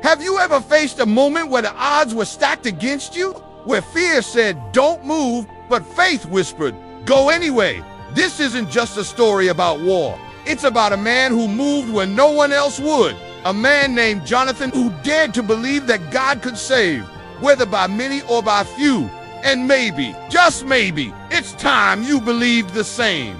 Have you ever faced a moment where the odds were stacked against you? Where fear said, don't move, but faith whispered, go anyway. This isn't just a story about war. It's about a man who moved when no one else would. A man named Jonathan who dared to believe that God could save, whether by many or by few. And maybe, just maybe, it's time you believed the same.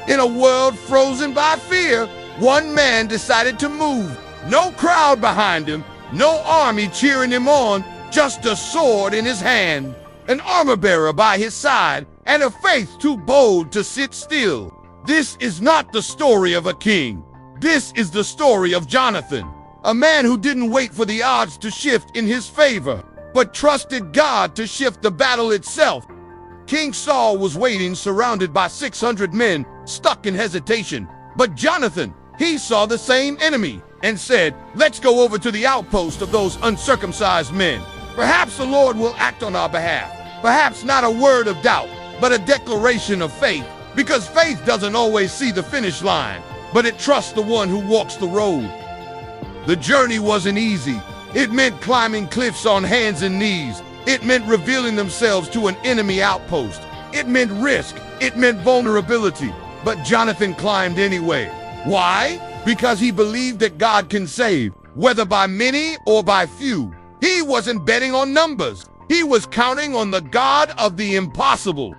In a world frozen by fear, one man decided to move. No crowd behind him, no army cheering him on, just a sword in his hand, an armor-bearer by his side, and a faith too bold to sit still. This is not the story of a king. This is the story of Jonathan, a man who didn't wait for the odds to shift in his favor, but trusted God to shift the battle itself. King Saul was waiting, surrounded by 600 men, stuck in hesitation. But Jonathan, he saw the same enemy and said, let's go over to the outpost of those uncircumcised men. Perhaps the Lord will act on our behalf. Perhaps not a word of doubt, but a declaration of faith. Because faith doesn't always see the finish line, but it trusts the one who walks the road. The journey wasn't easy. It meant climbing cliffs on hands and knees. It meant revealing themselves to an enemy outpost. It meant risk. It meant vulnerability. But Jonathan climbed anyway. Why? Because he believed that God can save, whether by many or by few. He wasn't betting on numbers. He was counting on the God of the impossible.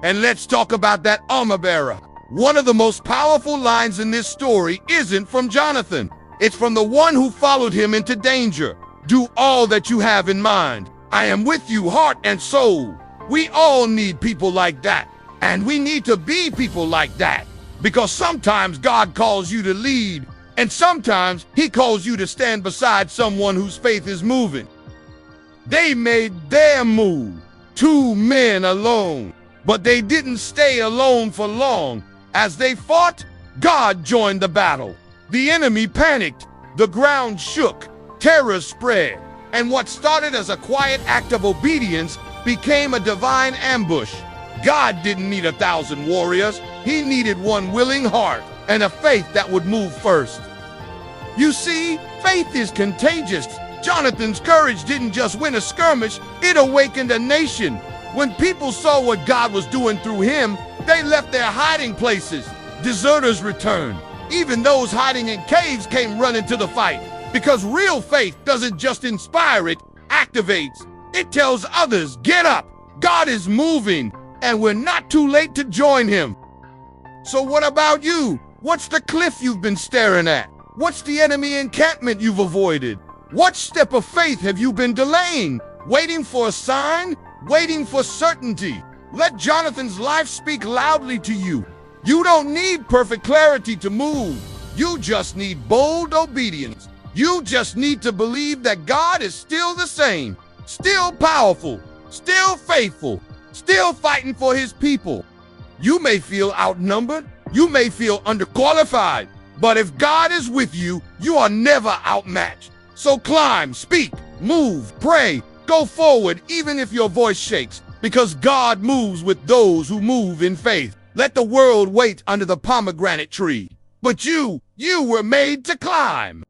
And let's talk about that armor-bearer. One of the most powerful lines in this story isn't from Jonathan. It's from the one who followed him into danger. Do all that you have in mind. I am with you, heart and soul. We all need people like that. And we need to be people like that. Because sometimes God calls you to lead, and sometimes he calls you to stand beside someone whose faith is moving. They made their move, 2 men alone. But they didn't stay alone for long. As they fought, God joined the battle. The enemy panicked, the ground shook, terror spread, and what started as a quiet act of obedience became a divine ambush. God didn't need 1,000 warriors. He needed one willing heart and a faith that would move first. You see, faith is contagious. Jonathan's courage didn't just win a skirmish, it awakened a nation. When people saw what God was doing through him, they left their hiding places. Deserters returned. Even those hiding in caves came running to the fight. Because real faith doesn't just inspire, it activates. It tells others, get up, God is moving, and we're not too late to join him. So what about you? What's the cliff you've been staring at? What's the enemy encampment you've avoided? What step of faith have you been delaying? Waiting for a sign? Waiting for certainty? Let Jonathan's life speak loudly to you. You don't need perfect clarity to move. You just need bold obedience. You just need to believe that God is still the same, still powerful, still faithful, still fighting for his people. You may feel outnumbered. You may feel underqualified. But if God is with you, you are never outmatched. So climb, speak, move, pray, go forward even if your voice shakes, because God moves with those who move in faith. Let the world wait under the pomegranate tree. But you were made to climb.